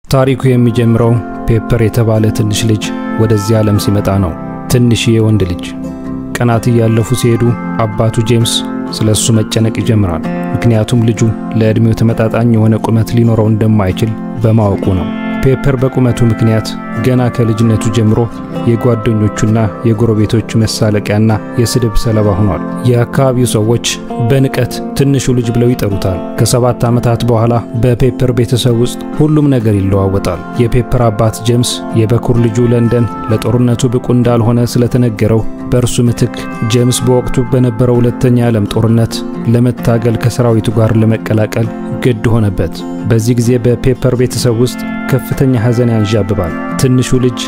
ታሪኩ የሚጀምረው ፔፐር የተባለ ትንሽ ልጅ ወደዚህ ዓለም ሲመጣ ነው። ትንሽ የወንድ ልጅ ቀናት ያለፉ ሲሄዱ አባቱ ጄምስ ስለሱ መጨነቅ ይጀምራል። ምክንያቱም ልጁ ለእድሜው ተመጣጣኝ የሆነ ቁመት ሊኖረው እንደማይችል በማወቁ ነው። ፔፐር በቁመቱ ምክንያት ገና ከልጅነቱ ጀምሮ የጓደኞቹና የጎረቤቶቹ መሳለቂያና የስድብ ሰለባ ሆኗል። የአካባቢው ሰዎች በንቀት ትንሹ ልጅ ብለው ይጠሩታል። ከ7 ዓመታት በኋላ በፔፐር ቤተሰብ ውስጥ ሁሉም ነገር ይለዋወጣል። የፔፐር አባት ጄምስ የበኩር ልጁ ለንደን ለጦርነቱ ብቁ እንዳልሆነ ስለተነገረው በእርሱ ምትክ ጄምስ በወቅቱ በነበረው ሁለተኛ ዓለም ጦርነት ለመታገል ከሰራዊቱ ጋር ለመቀላቀል ግድ ሆነበት። በዚህ ጊዜ በፔፐር ቤተሰብ ውስጥ ከፍተኛ ሐዘን ያንዣብባል። ትንሹ ልጅ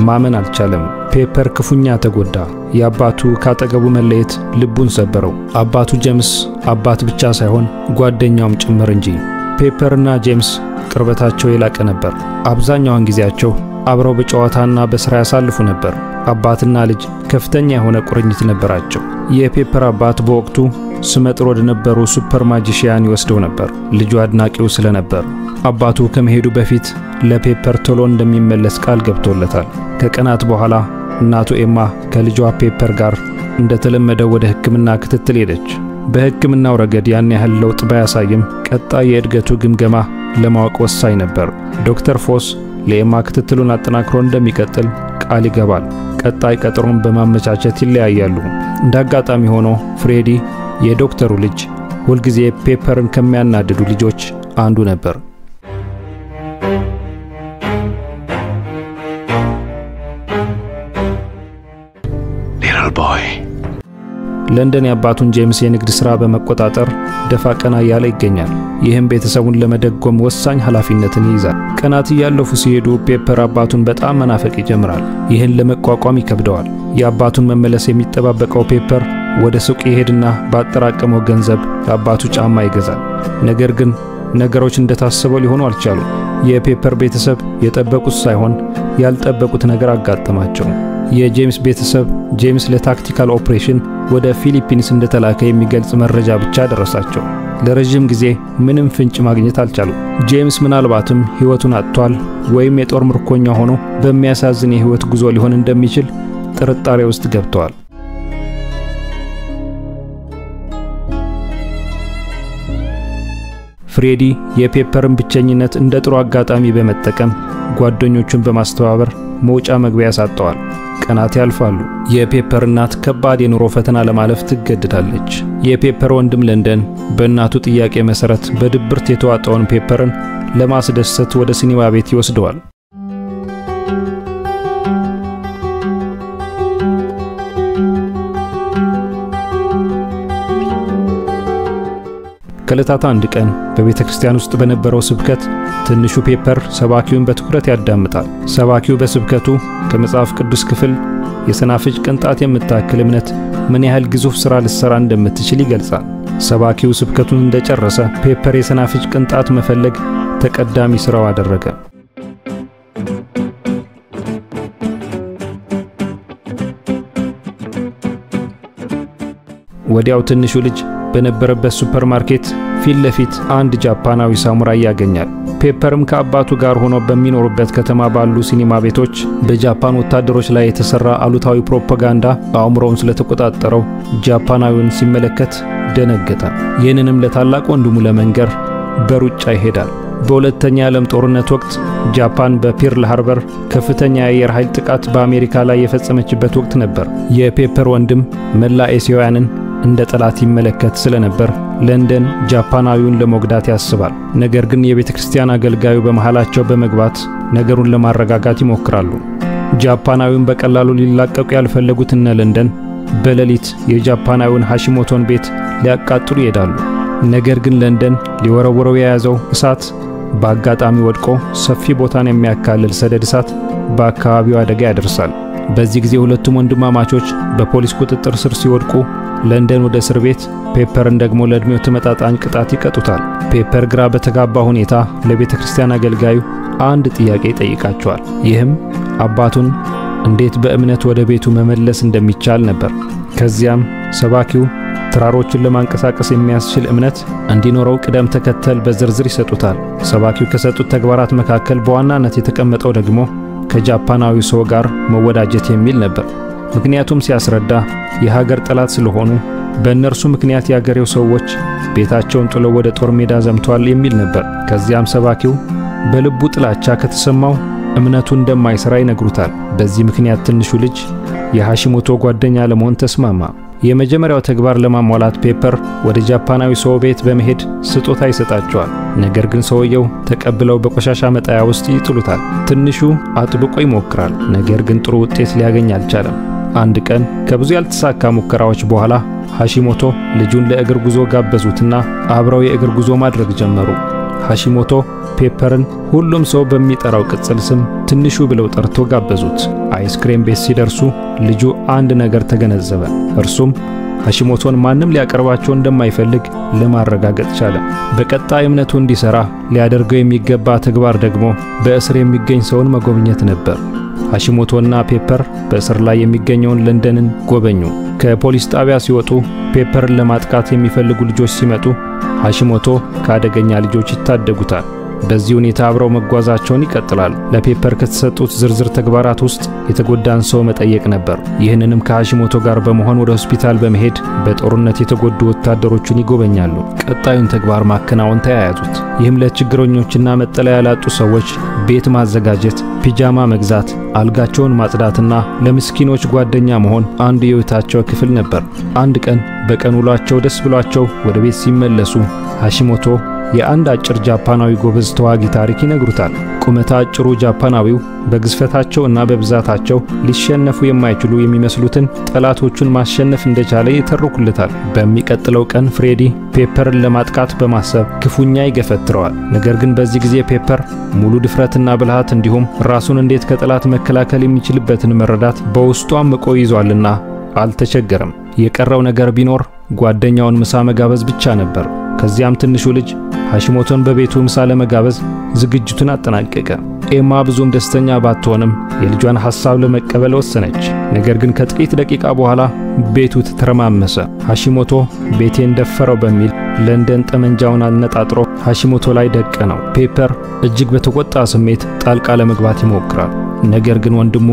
ማመን አልቻለም። ፔፐር ክፉኛ ተጎዳ። የአባቱ ካጠገቡ መለየት ልቡን ሰበረው። አባቱ ጄምስ አባት ብቻ ሳይሆን ጓደኛውም ጭምር እንጂ። ፔፐርና ጄምስ ቅርበታቸው የላቀ ነበር። አብዛኛውን ጊዜያቸው አብረው በጨዋታና በሥራ ያሳልፉ ነበር። አባትና ልጅ ከፍተኛ የሆነ ቁርኝት ነበራቸው። የፔፐር አባት በወቅቱ ስመጥር ወደ ነበሩ ሱፐር ማጂሺያን ይወስደው ነበር። ልጁ አድናቂው ስለነበር አባቱ ከመሄዱ በፊት ለፔፐር ቶሎ እንደሚመለስ ቃል ገብቶለታል። ከቀናት በኋላ እናቱ ኤማ ከልጇ ፔፐር ጋር እንደተለመደው ወደ ሕክምና ክትትል ሄደች። በሕክምናው ረገድ ያን ያህል ለውጥ ባያሳይም ቀጣይ የእድገቱ ግምገማ ለማወቅ ወሳኝ ነበር። ዶክተር ፎስ ለኤማ ክትትሉን አጠናክሮ እንደሚቀጥል ቃል ይገባል። ቀጣይ ቀጠሮን በማመቻቸት ይለያያሉ። እንዳጋጣሚ ሆኖ ፍሬዲ የዶክተሩ ልጅ ሁልጊዜ ፔፐርን ከሚያናድዱ ልጆች አንዱ ነበር። Little boy. ለንደን ያባቱን ጄምስ የንግድ ሥራ በመቆጣጠር ደፋ ቀና ያለ ይገኛል። ይህም ቤተሰቡን ለመደጎም ወሳኝ ኃላፊነትን ይይዛል። ቀናት ያለፉ ሲሄዱ ፔፐር አባቱን በጣም መናፈቅ ይጀምራል። ይህን ለመቋቋም ይከብደዋል። የአባቱን መመለስ የሚጠባበቀው ፔፐር ወደ ሱቅ ይሄድና ባጠራቀመው ገንዘብ ለአባቱ ጫማ ይገዛል። ነገር ግን ነገሮች እንደታሰበው ሊሆኑ አልቻሉም። የፔፐር ቤተሰብ የጠበቁት ሳይሆን ያልጠበቁት ነገር አጋጠማቸው። የጄምስ ቤተሰብ ጄምስ ለታክቲካል ኦፕሬሽን ወደ ፊሊፒንስ እንደተላከ የሚገልጽ መረጃ ብቻ ደረሳቸው። ለረጅም ጊዜ ምንም ፍንጭ ማግኘት አልቻሉም። ጄምስ ምናልባትም ሕይወቱን አጥቷል ወይም የጦር ምርኮኛ ሆኖ በሚያሳዝን የሕይወት ጉዞ ሊሆን እንደሚችል ጥርጣሬ ውስጥ ገብተዋል። ፍሬዲ የፔፐርን ብቸኝነት እንደ ጥሩ አጋጣሚ በመጠቀም ጓደኞቹን በማስተባበር መውጫ መግቢያ ያሳጠዋል። ቀናት ያልፋሉ። የፔፐር እናት ከባድ የኑሮ ፈተና ለማለፍ ትገደዳለች። የፔፐር ወንድም ለንደን በእናቱ ጥያቄ መሰረት በድብርት የተዋጠውን ፔፐርን ለማስደሰት ወደ ሲኒማ ቤት ይወስደዋል። ከለታት አንድ ቀን በቤተክርስቲያን ውስጥ በነበረው ስብከት ትንሹ ፔፐር ሰባኪውን በትኩረት ያዳምጣል። ሰባኪው በስብከቱ ከመጽሐፍ ቅዱስ ክፍል የሰናፍጭ ቅንጣት የምታክል እምነት ምን ያህል ግዙፍ ሥራ ልትሰራ እንደምትችል ይገልጻል። ሰባኪው ስብከቱን እንደጨረሰ ፔፐር የሰናፍጭ ቅንጣት መፈለግ ተቀዳሚ ሥራው አደረገ። ወዲያው ትንሹ ልጅ በነበረበት ሱፐርማርኬት ፊት ለፊት አንድ ጃፓናዊ ሳሙራይ ያገኛል። ፔፐርም ከአባቱ ጋር ሆኖ በሚኖርበት ከተማ ባሉ ሲኒማ ቤቶች በጃፓን ወታደሮች ላይ የተሰራ አሉታዊ ፕሮፓጋንዳ አእምሮውን ስለተቆጣጠረው ጃፓናዊውን ሲመለከት ደነገጠ። ይህንንም ለታላቅ ወንድሙ ለመንገር በሩጫ ይሄዳል። በሁለተኛ ዓለም ጦርነት ወቅት ጃፓን በፒርል ሃርበር ከፍተኛ የአየር ኃይል ጥቃት በአሜሪካ ላይ የፈጸመችበት ወቅት ነበር። የፔፐር ወንድም መላ ኤስያውያንን እንደ ጠላት ይመለከት ስለነበር ለንደን ጃፓናዊውን ለመግዳት ያስባል። ነገር ግን የቤተክርስቲያን አገልጋዩ በመሃላቸው በመግባት ነገሩን ለማረጋጋት ይሞክራሉ። ጃፓናዊውን በቀላሉ ሊላቀቁ ያልፈለጉት እነ ለንደን በሌሊት የጃፓናዊውን ሃሺሞቶን ቤት ሊያቃጥሉ ይሄዳሉ። ነገር ግን ለንደን ሊወረወረው የያዘው እሳት በአጋጣሚ ወድቆ ሰፊ ቦታን የሚያካልል ሰደድ እሳት በአካባቢው አደጋ ያደርሳል። በዚህ ጊዜ ሁለቱም ወንድማማቾች በፖሊስ ቁጥጥር ስር ሲወድቁ ለንደን ወደ እስር ቤት፣ ፔፐርን ደግሞ ለእድሜው ተመጣጣኝ ቅጣት ይቀጡታል። ፔፐር ግራ በተጋባ ሁኔታ ለቤተክርስቲያን አገልጋዩ አንድ ጥያቄ ይጠይቃቸዋል። ይህም አባቱን እንዴት በእምነት ወደ ቤቱ መመለስ እንደሚቻል ነበር። ከዚያም ሰባኪው ክራሮችን ለማንቀሳቀስ የሚያስችል እምነት እንዲኖረው ቅደም ተከተል በዝርዝር ይሰጡታል። ሰባኪው ከሰጡት ተግባራት መካከል በዋናነት የተቀመጠው ደግሞ ከጃፓናዊ ሰው ጋር መወዳጀት የሚል ነበር። ምክንያቱም ሲያስረዳ የሀገር ጠላት ስለሆኑ በእነርሱ ምክንያት የአገሬው ሰዎች ቤታቸውን ጥለው ወደ ጦር ሜዳ ዘምተዋል የሚል ነበር። ከዚያም ሰባኪው በልቡ ጥላቻ ከተሰማው እምነቱ እንደማይሰራ ይነግሩታል። በዚህ ምክንያት ትንሹ ልጅ የሃሺሞቶ ጓደኛ ለመሆን ተስማማ። የመጀመሪያው ተግባር ለማሟላት ፔፐር ወደ ጃፓናዊ ሰው ቤት በመሄድ ስጦታ ይሰጣቸዋል። ነገር ግን ሰውየው ተቀብለው በቆሻሻ መጣያ ውስጥ ይጥሉታል። ትንሹ አጥብቆ ይሞክራል፣ ነገር ግን ጥሩ ውጤት ሊያገኝ አልቻለም። አንድ ቀን ከብዙ ያልተሳካ ሙከራዎች በኋላ ሃሺሞቶ ልጁን ለእግር ጉዞ ጋበዙትና አብረው የእግር ጉዞ ማድረግ ጀመሩ። ሃሺሞቶ ፔፐርን ሁሉም ሰው በሚጠራው ቅጽል ስም ትንሹ ብለው ጠርቶ ጋበዙት። አይስክሬም ቤት ሲደርሱ ልጁ አንድ ነገር ተገነዘበ። እርሱም ሃሺሞቶን ማንም ሊያቀርባቸው እንደማይፈልግ ለማረጋገጥ ቻለ። በቀጣይ እምነቱ እንዲሰራ ሊያደርገው የሚገባ ተግባር ደግሞ በእስር የሚገኝ ሰውን መጎብኘት ነበር። ሃሺሞቶና ፔፐር በእስር ላይ የሚገኘውን ለንደንን ጎበኙ። ከፖሊስ ጣቢያ ሲወጡ ፔፐርን ለማጥቃት የሚፈልጉ ልጆች ሲመጡ ሃሺሞቶ ከአደገኛ ልጆች ይታደጉታል። በዚህ ሁኔታ አብረው መጓዛቸውን ይቀጥላሉ። ለፔፐር ከተሰጡት ዝርዝር ተግባራት ውስጥ የተጎዳን ሰው መጠየቅ ነበር። ይህንንም ከሃሺሞቶ ጋር በመሆን ወደ ሆስፒታል በመሄድ በጦርነት የተጎዱ ወታደሮችን ይጎበኛሉ። ቀጣዩን ተግባር ማከናወን ተያያዙት። ይህም ለችግረኞችና መጠለያ ያላጡ ሰዎች ቤት ማዘጋጀት፣ ፒጃማ መግዛት፣ አልጋቸውን ማጽዳትና ለምስኪኖች ጓደኛ መሆን አንዱ የህይወታቸው ክፍል ነበር። አንድ ቀን በቀን ውሏቸው ደስ ብሏቸው ወደ ቤት ሲመለሱ ሃሺሞቶ የአንድ አጭር ጃፓናዊ ጎበዝ ተዋጊ ታሪክ ይነግሩታል። ቁመታ አጭሩ ጃፓናዊው በግዝፈታቸውና በብዛታቸው ሊሸነፉ የማይችሉ የሚመስሉትን ጠላቶቹን ማሸነፍ እንደቻለ ይተርኩለታል። በሚቀጥለው ቀን ፍሬዲ ፔፐርን ለማጥቃት በማሰብ ክፉኛ ይገፈትረዋል። ነገር ግን በዚህ ጊዜ ፔፐር ሙሉ ድፍረትና ብልሃት እንዲሁም ራሱን እንዴት ከጠላት መከላከል የሚችልበትን መረዳት በውስጡ አምቆ ይዟልና አልተቸገረም። የቀረው ነገር ቢኖር ጓደኛውን ምሳ መጋበዝ ብቻ ነበር። ከዚያም ትንሹ ልጅ ሃሺሞቶን በቤቱ ምሳ ለመጋበዝ ዝግጅቱን አጠናቀቀ። ኤማ ብዙም ደስተኛ ባትሆንም የልጇን ሐሳብ ለመቀበል ወሰነች። ነገር ግን ከጥቂት ደቂቃ በኋላ ቤቱ ተተረማመሰ። ሃሺሞቶ ቤቴን ደፈረው በሚል ለንደን ጠመንጃውን አነጣጥሮ ሃሺሞቶ ላይ ደቀነው። ፔፐር እጅግ በተቆጣ ስሜት ጣልቃ ለመግባት ይሞክራል። ነገር ግን ወንድሙ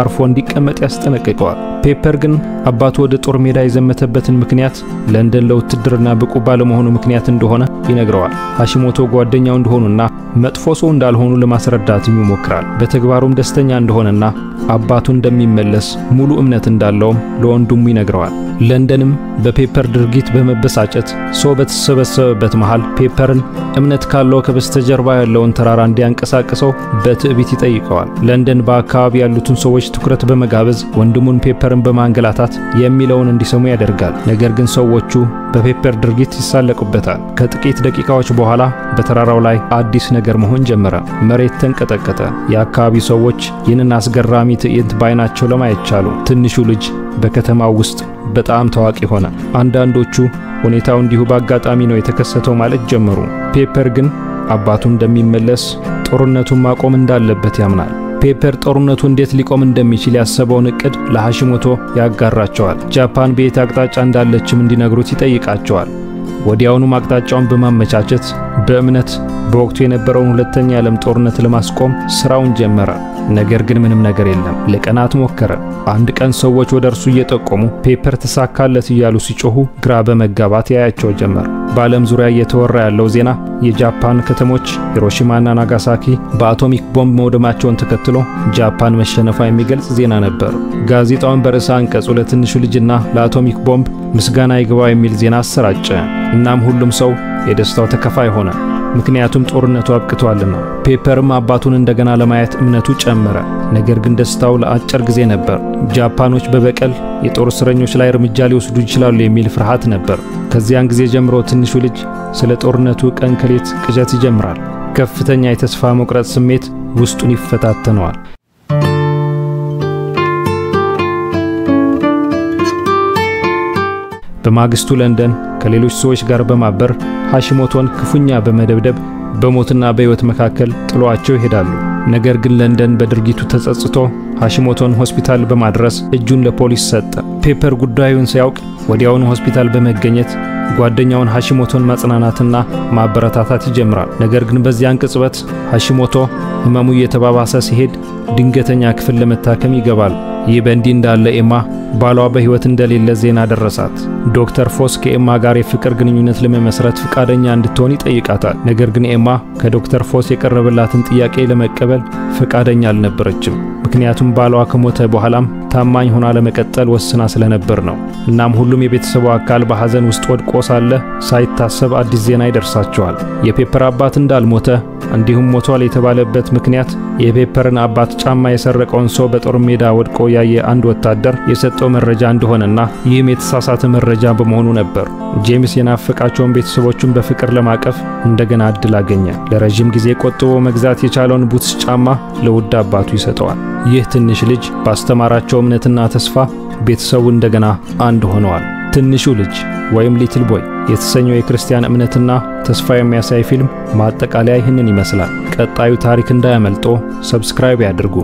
አርፎ እንዲቀመጥ ያስጠነቅቀዋል። ፔፐር ግን አባቱ ወደ ጦር ሜዳ የዘመተበትን ምክንያት ለንደን ለውትድርና ብቁ ባለመሆኑ ምክንያት እንደሆነ ይነግረዋል። ሃሺሞቶ ጓደኛው እንደሆኑና መጥፎ ሰው እንዳልሆኑ ለማስረዳት ይሞክራል። በተግባሩም ደስተኛ እንደሆነና አባቱ እንደሚመለስ ሙሉ እምነት እንዳለውም ለወንድሙ ይነግረዋል። ለንደንም በፔፐር ድርጊት በመበሳጨት ሰው በተሰበሰበበት መሃል ፔፐርን እምነት ካለው ከበስተጀርባ ያለውን ተራራ እንዲያንቀሳቅሰው በትዕቢት ይጠይቀዋል። ለንደን በአካባቢ ያሉትን ሰዎች ትኩረት በመጋበዝ ወንድሙን ፔፐርን በማንገላታት የሚለውን እንዲሰሙ ያደርጋል። ነገር ግን ሰዎቹ በፔፐር ድርጊት ይሳለቁበታል። ከጥቂት ደቂቃዎች በኋላ በተራራው ላይ አዲስ ነገር መሆን ጀመረ። መሬት ተንቀጠቀጠ። የአካባቢ ሰዎች ይህንን አስገራሚ ትዕይንት ባይናቸው ለማየት ቻሉ። ትንሹ ልጅ በከተማው ውስጥ በጣም ታዋቂ ሆነ። አንዳንዶቹ ሁኔታው እንዲሁ በአጋጣሚ ነው የተከሰተው ማለት ጀመሩ። ፔፐር ግን አባቱ እንደሚመለስ ጦርነቱን ማቆም እንዳለበት ያምናል። ፔፐር ጦርነቱ እንዴት ሊቆም እንደሚችል ያሰበውን እቅድ ለሃሺሞቶ ያጋራቸዋል። ጃፓን በየት አቅጣጫ እንዳለችም እንዲነግሩት ይጠይቃቸዋል። ወዲያውኑም አቅጣጫውን በማመቻቸት በእምነት በወቅቱ የነበረውን ሁለተኛ የዓለም ጦርነት ለማስቆም ስራውን ጀመረ። ነገር ግን ምንም ነገር የለም። ለቀናት ሞከረ። አንድ ቀን ሰዎች ወደ እርሱ እየጠቆሙ ፔፐር ተሳካለት እያሉ ሲጮሁ ግራ በመጋባት ያያቸው ጀመር። በዓለም ዙሪያ እየተወራ ያለው ዜና የጃፓን ከተሞች ሂሮሺማና ናጋሳኪ በአቶሚክ ቦምብ መውደማቸውን ተከትሎ ጃፓን መሸነፏ የሚገልጽ ዜና ነበር። ጋዜጣውን በርዕሰ አንቀጹ ለትንሹ ልጅና ለአቶሚክ ቦምብ ምስጋና ይግባው የሚል ዜና አሰራጨ። እናም ሁሉም ሰው የደስታው ተካፋይ ሆነ። ምክንያቱም ጦርነቱ አብቅቷልና። ፔፐርም አባቱን እንደገና ለማየት እምነቱ ጨመረ። ነገር ግን ደስታው ለአጭር ጊዜ ነበር። ጃፓኖች በበቀል የጦር እስረኞች ላይ እርምጃ ሊወስዱ ይችላሉ የሚል ፍርሃት ነበር። ከዚያን ጊዜ ጀምሮ ትንሹ ልጅ ስለ ጦርነቱ ቀን ከሌት ቅዠት ይጀምራል። ከፍተኛ የተስፋ መቁረጥ ስሜት ውስጡን ይፈታተነዋል። በማግስቱ ለንደን ከሌሎች ሰዎች ጋር በማበር ሃሺሞቶን ክፉኛ በመደብደብ በሞትና በሕይወት መካከል ጥሏቸው ይሄዳሉ። ነገር ግን ለንደን በድርጊቱ ተጸጽቶ ሃሺሞቶን ሆስፒታል በማድረስ እጁን ለፖሊስ ሰጠ። ፔፐር ጉዳዩን ሲያውቅ ወዲያውኑ ሆስፒታል በመገኘት ጓደኛውን ሃሺሞቶን ማጽናናትና ማበረታታት ይጀምራል። ነገር ግን በዚያን ቅጽበት ሃሺሞቶ ህመሙ እየተባባሰ ሲሄድ ድንገተኛ ክፍል ለመታከም ይገባል። ይህ በእንዲህ እንዳለ ኤማ ባሏ በህይወት እንደሌለ ዜና ደረሳት። ዶክተር ፎስ ከኤማ ጋር የፍቅር ግንኙነት ለመመስረት ፍቃደኛ እንድትሆን ይጠይቃታል። ነገር ግን ኤማ ከዶክተር ፎስ የቀረበላትን ጥያቄ ለመቀበል ፍቃደኛ አልነበረችም። ምክንያቱም ባሏ ከሞተ በኋላም ታማኝ ሆና ለመቀጠል ወስና ስለነበር ነው። እናም ሁሉም የቤተሰቡ አካል በሐዘን ውስጥ ወድቆ ሳለ ሳይታሰብ አዲስ ዜና ይደርሳቸዋል። የፔፐር አባት እንዳልሞተ እንዲሁም ሞቷል የተባለበት ምክንያት የፔፐርን አባት ጫማ የሰረቀውን ሰው በጦር ሜዳ ወድቆ ያየ አንድ ወታደር የሰጠው መረጃ እንደሆነና ይህም የተሳሳተ መረጃ በመሆኑ ነበር። ጄምስ የናፈቃቸውን ቤተሰቦቹን በፍቅር ለማቀፍ እንደገና እድል አገኘ። ለረጅም ጊዜ ቆጥቦ መግዛት የቻለውን ቡትስ ጫማ ለውድ አባቱ ይሰጠዋል። ይህ ትንሽ ልጅ ባስተማራቸው እምነትና ተስፋ ቤተሰቡ እንደገና አንድ ሆነዋል። ትንሹ ልጅ ወይም ሊትል ቦይ የተሰኘው የክርስቲያን እምነትና ተስፋ የሚያሳይ ፊልም ማጠቃለያ ይህንን ይመስላል። ቀጣዩ ታሪክ እንዳያመልጦ ሰብስክራይብ ያድርጉ።